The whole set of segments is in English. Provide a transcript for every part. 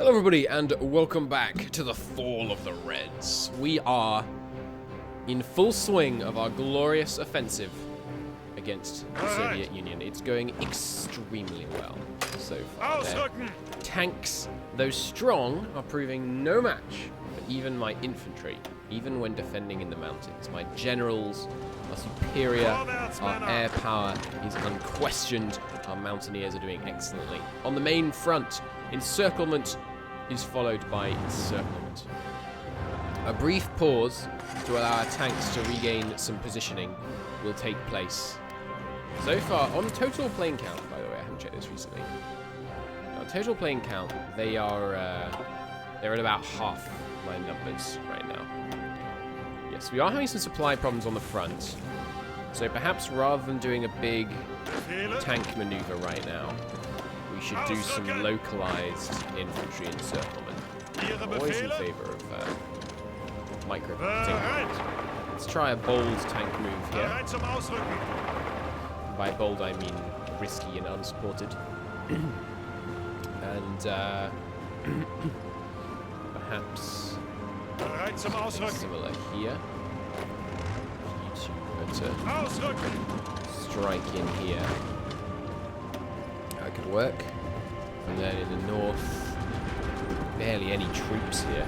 Hello everybody and welcome back to the Fall of the Reds. We are in full swing of our glorious offensive against the Soviet Union. It's going extremely well so far. Their tanks, though strong, are proving no match for even my infantry, even when defending in the mountains. My generals are superior, our air power is unquestioned, our mountaineers are doing excellently. On the main front, encirclement is followed by encirclement. A brief pause to allow our tanks to regain some positioning will take place. So far, on total plane count, by the way, I haven't checked this recently. On total plane count, they're at about half my numbers right now. Yes, we are having some supply problems on the front. So perhaps rather than doing a big tank maneuver right now, we should do some localized infantry encirclement. I'm always in favor of micro. Let's try a bold tank move here. By bold, I mean risky and unsupported. And perhaps similar here. You two were to strike in here. That could work. And then in the north, barely any troops here.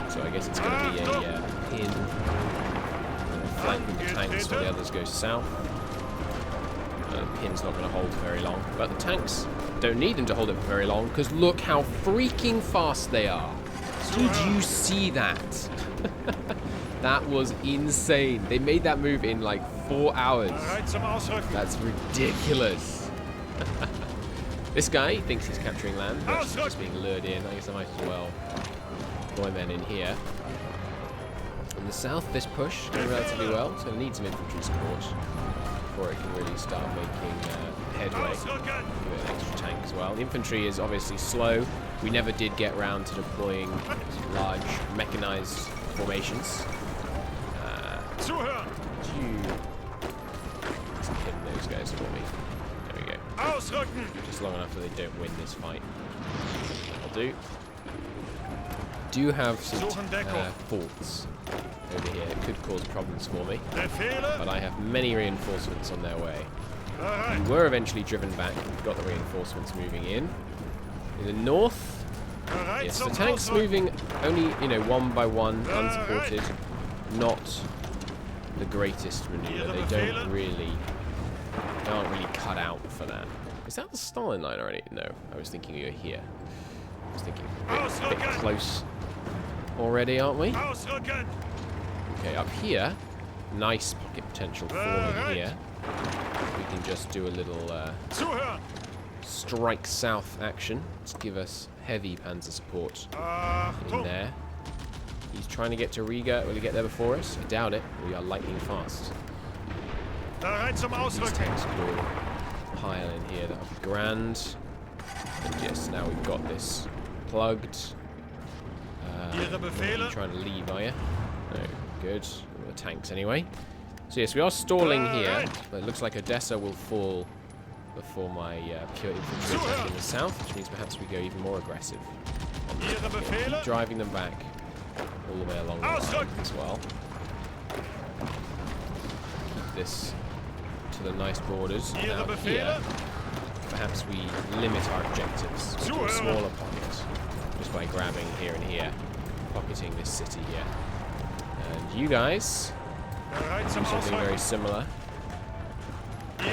So I guess it's going to be a pin. Flanking the tanks while the others go south. The pin's not going to hold for very long. But the tanks don't need them to hold it for very long, because look how freaking fast they are. Did you see that? That was insane. They made that move in like 4 hours. That's ridiculous. This guy thinks he's capturing land, but he's just being lured in. I guess I might as well join men in here. In the south, this push is going relatively well. It's going to need some infantry support before it can really start making headway. Give it an extra tank as well. The infantry is obviously slow. We never did get round to deploying large mechanized formations. Let's pin those guys for me. There we go. Just long enough that they don't win this fight. I'll do. Do have some forts over here. It could cause problems for me, but I have many reinforcements on their way. We were eventually driven back. We've got the reinforcements moving in. In the north, yes, the tanks moving only, one by one, unsupported. Not the greatest maneuver. They aren't really cut out for that. Is that the Stalin line already? No, I was thinking you were here. I was thinking a bit close already, aren't we? Okay, up here, nice pocket potential forming here. We can just do a little strike south action. Let's give us heavy panzer support in there. He's trying to get to Riga. Will he get there before us? I doubt it. We are lightning fast. These tanks will pile in here. That would be grand. And yes, now we've got this plugged. You're trying to leave, are you? No, good. The tanks anyway. So yes, we are stalling here, but it looks like Odessa will fall before my pure infantry attack in the south, which means perhaps we go even more aggressive. Keep driving them back all the way along the line as well. Keep this to the nice borders. Now here, perhaps we limit our objectives to a smaller pocket, just by grabbing here and here, pocketing this city here. And you guys do something very similar. In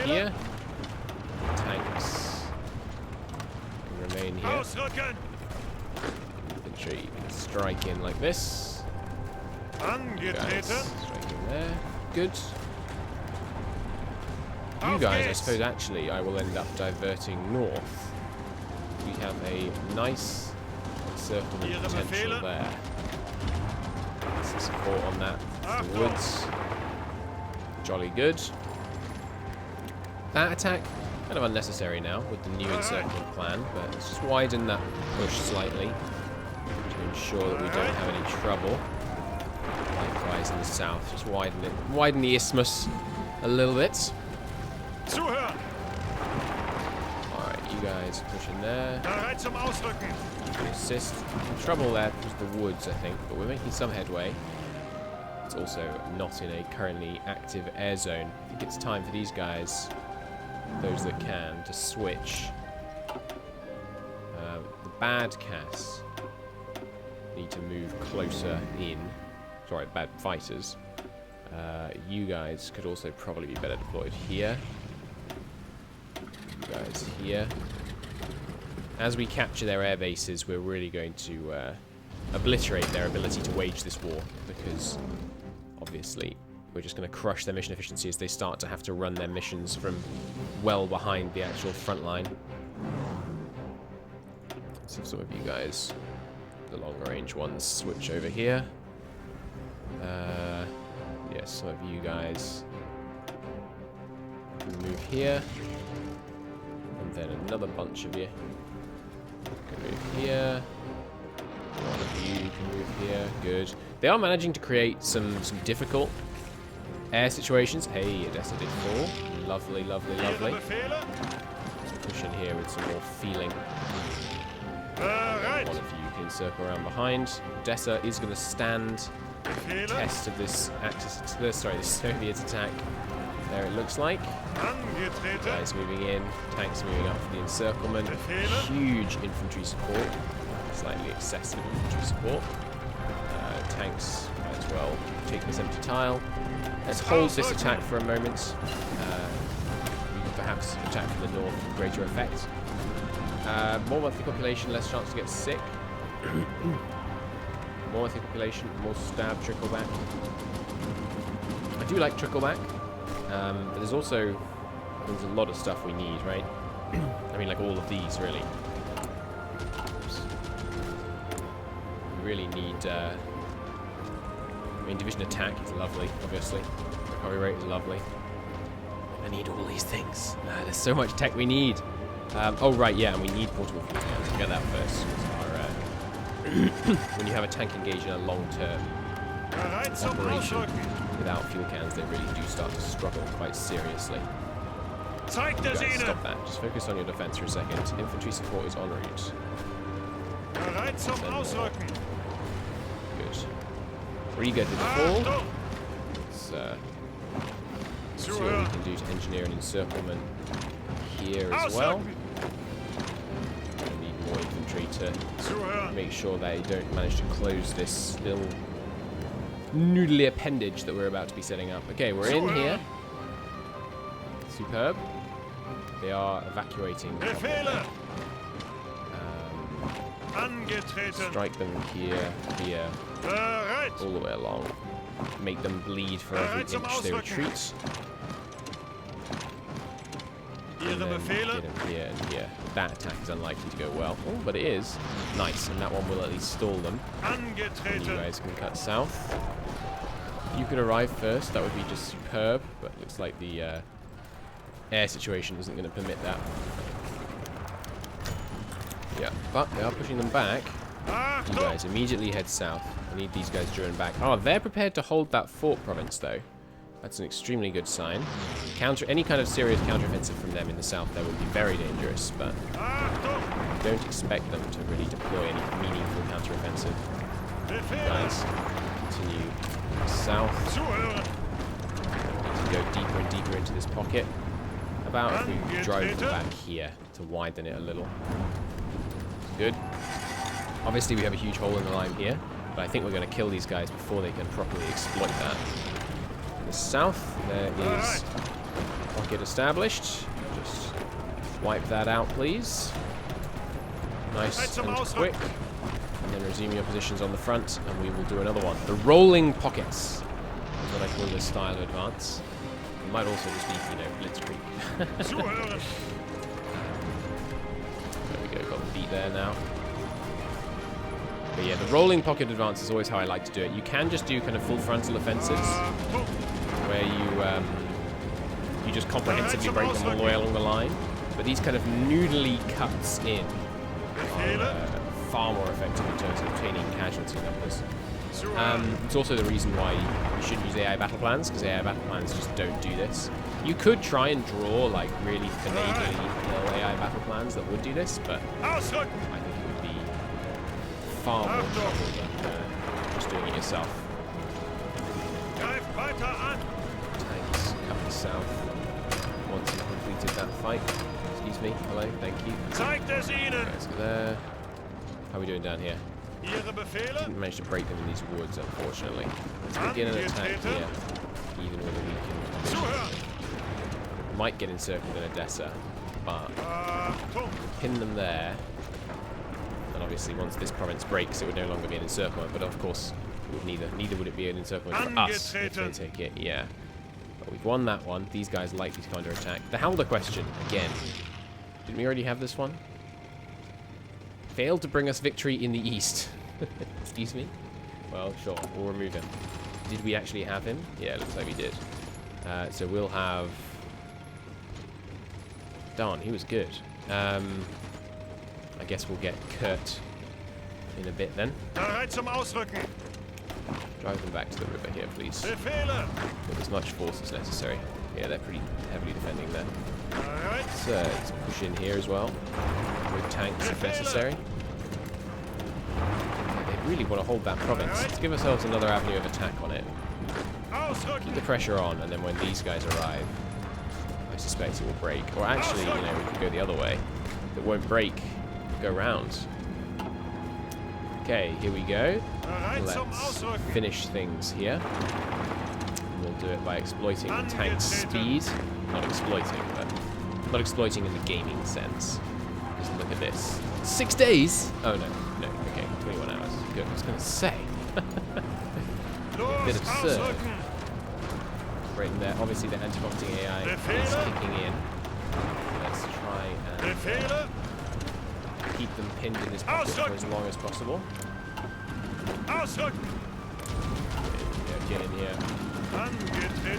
here, tanks remain here. Infantry strike in like this. You guys strike in there. Good. You guys, I suppose, actually, I will end up diverting north. We have a nice encirclement potential there. Some support on that. The woods. Jolly good. That attack, kind of unnecessary now with the new encirclement plan, but let's just widen that push slightly to ensure that we don't have any trouble. Likewise in the south, just widen the isthmus a little bit. Alright, you guys push in there. Bereit zum Ausrücken. Assist. The trouble there was the woods, I think, but we're making some headway. It's also not in a currently active air zone. I think it's time for these guys, those that can, to switch. The bad Cass need to move closer in. Sorry, bad fighters. You guys could also probably be better deployed here. You guys here. As we capture their air bases, we're really going to obliterate their ability to wage this war, because obviously we're just going to crush their mission efficiency as they start to have to run their missions from well behind the actual front line. So some of you guys, the longer range ones, switch over here. Yes, some of you guys can move here. And then another bunch of you can move here. One of you can move here. Good. They are managing to create some difficult air situations. Hey, Odessa did fall. Lovely, lovely, lovely. Push in here with some more feeling. One of you can circle around behind. Odessa is going to stand the test of this this Soviet attack. There it looks like. Guys moving in, tanks moving up for the encirclement. Huge infantry support, slightly excessive infantry support. Tanks as well. Take this empty tile. Let's hold this attack for a moment. We can perhaps attack from the north with greater effect. More monthly population, less chance to get sick. More monthly population, more stab, trickle back. I do like trickle back, but there's a lot of stuff we need, right? I mean, like all of these, really. Oops. We really need. I mean, division attack is lovely, obviously. Recovery rate is lovely. I need all these things. There's so much tech we need. Oh right, yeah, and we need portable fuel cans. We'll get that first. When you have a tank engaged in a long-term operation without fuel cans, they really do start to struggle quite seriously. You guys, stop that. Just focus on your defense for a second. Infantry support is en route. Good. Re-go to the fall. Let's see what we can do to engineer an encirclement here as well. We need more infantry to make sure they don't manage to close this little noodly appendage that we're about to be setting up. Okay, we're in here. Superb. They are evacuating. Strike them here, here, all the way along. Make them bleed for every inch they retreat. And then get them here and here. That attack is unlikely to go well. Oh, but it is. Nice, and that one will at least stall them. And you guys can cut south. If you could arrive first, that would be just superb, but it looks like the air situation isn't going to permit that. Yeah, but they are pushing them back. You guys immediately head south. I need these guys driven back. Oh, they're prepared to hold that fort province, though. That's an extremely good sign. Any kind of serious counteroffensive from them in the south there would be very dangerous, but don't expect them to really deploy any meaningful counteroffensive. Guys, continue south. Need to go deeper and deeper into this pocket. About if we drove them back here to widen it a little. Good. Obviously we have a huge hole in the line here, but I think we're going to kill these guys before they can properly exploit that. In the south, there is pocket established. Just wipe that out, please. Nice and quick. And then resume your positions on the front, and we will do another one. The rolling pockets is what I call this style of advance. It might also just be, blitzkrieg. There we go, got the beat there now. But yeah, the rolling pocket advance is always how I like to do it. You can just do kind of full frontal offensives, where you just comprehensively break them all the way along the line. But these kind of noodly cuts in are far more effective in terms of obtaining casualty numbers. It's also the reason why you shouldn't use AI battle plans, because AI battle plans just don't do this. You could try and draw like really finaglily ill AI battle plans that would do this, but I think it would be far more trouble than just doing it yourself. Tanks coming south once you've completed that fight. Excuse me. Hello. Thank you. Guys go there. How are we doing down here? Didn't manage to break them in these woods, unfortunately. Let's begin an attack here, even with a weakened division. Might get encircled in Edessa, but pin them there. And obviously, once this province breaks, it would no longer be an encirclement. But of course, neither would it be an encirclement for us if they take it. Yeah. But we've won that one. These guys are likely to counterattack. The Halder question again. Didn't we already have this one? Failed to bring us victory in the east. Excuse me? Well, sure. We'll remove him. Did we actually have him? Yeah, it looks like we did. So we'll have... Darn, he was good. I guess we'll get Kurt in a bit then. Drive them back to the river here, please. With as much force as necessary. Yeah, they're pretty heavily defending there. So let's push in here as well. With tanks if necessary. They really want to hold that province. Let's give ourselves another avenue of attack on it. Keep the pressure on, and then when these guys arrive, I suspect it will break. Or actually, you know, we could go the other way. If it won't break, go round. Okay, here we go. Let's finish things here. We'll do it by exploiting the tank's speed. Not exploiting, but not exploiting in the gaming sense. Just look at this. 6 days? Oh, no. No, okay. 21 hours. Good. I was going to say. A bit absurd. Right in there. Obviously, the anti-vomiting AI is kicking in. Let's try and keep them pinned in this pocket for as long as possible. Yeah, get in here.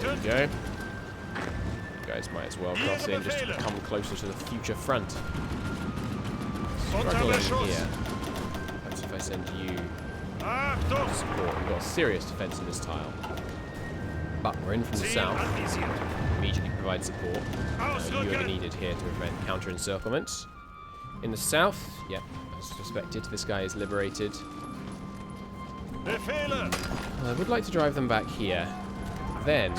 There we go. You guys might as well cross in just to come closer to the future front. Struggling here. Perhaps if I send you to support. We've got a serious defense in this tile. But we're in from the south. Immediately provide support. You are needed here to prevent counter-encirclements. In the south, yeah, as suspected, this guy is liberated. I would like to drive them back here. Then,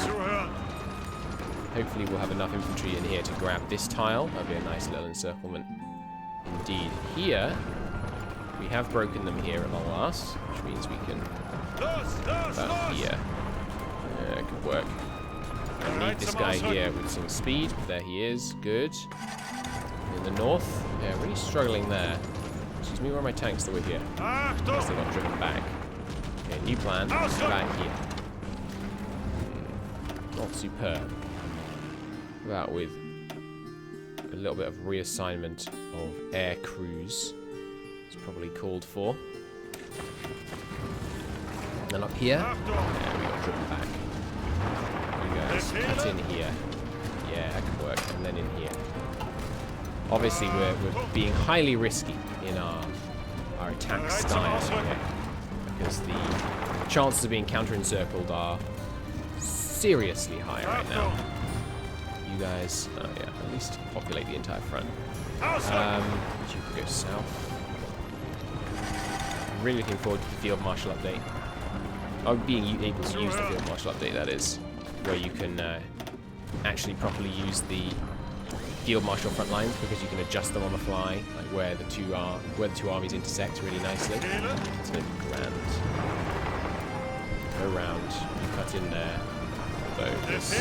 hopefully we'll have enough infantry in here to grab this tile. That'll be a nice little encirclement. Indeed. Here, we have broken them here at long last, which means we can... About here. It could work. I need this guy here with some speed. There he is. Good. In the north. Yeah, really struggling there. Excuse me, where are my tanks that were here? I guess they got driven back. Okay, new plan. Back here. Not superb. About with a little bit of reassignment of air crews. It's probably called for. And then up here, yeah, we got driven back. You guys cut in here. Yeah, that could work. And then in here. Obviously, we're being highly risky in our attack style here, because the chances of being counter-encircled are seriously high right now. You guys, yeah, at least populate the entire front. You could go south. I'm really looking forward to the field marshal update. Being able to use the field marshal update, that is, where you can actually properly use the field marshal front lines, because you can adjust them on the fly, like where the two armies intersect really nicely. It's going to be grand. Go round, you cut in there. Although this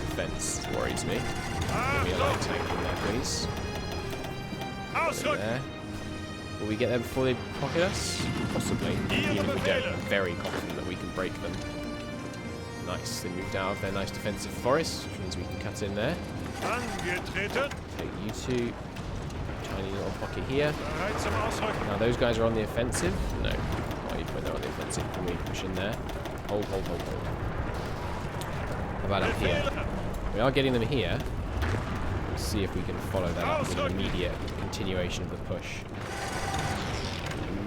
defense worries me. Give me a light tank in there, please. There. Will we get there before they pocket us? Possibly. Even if we don't, I'm very confident that we can break them. Nice. They moved out of their nice defensive forest, which means we can cut in there. Take you two. Tiny little pocket here. Now those guys are on the offensive. No. Why you put that on the offensive? Can we push in there? Hold. How about up here? We are getting them here. Let's see if we can follow that up with an immediate continuation of the push.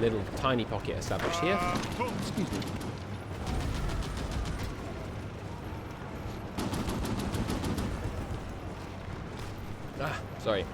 little tiny pocket established here. Excuse me. Ah, sorry.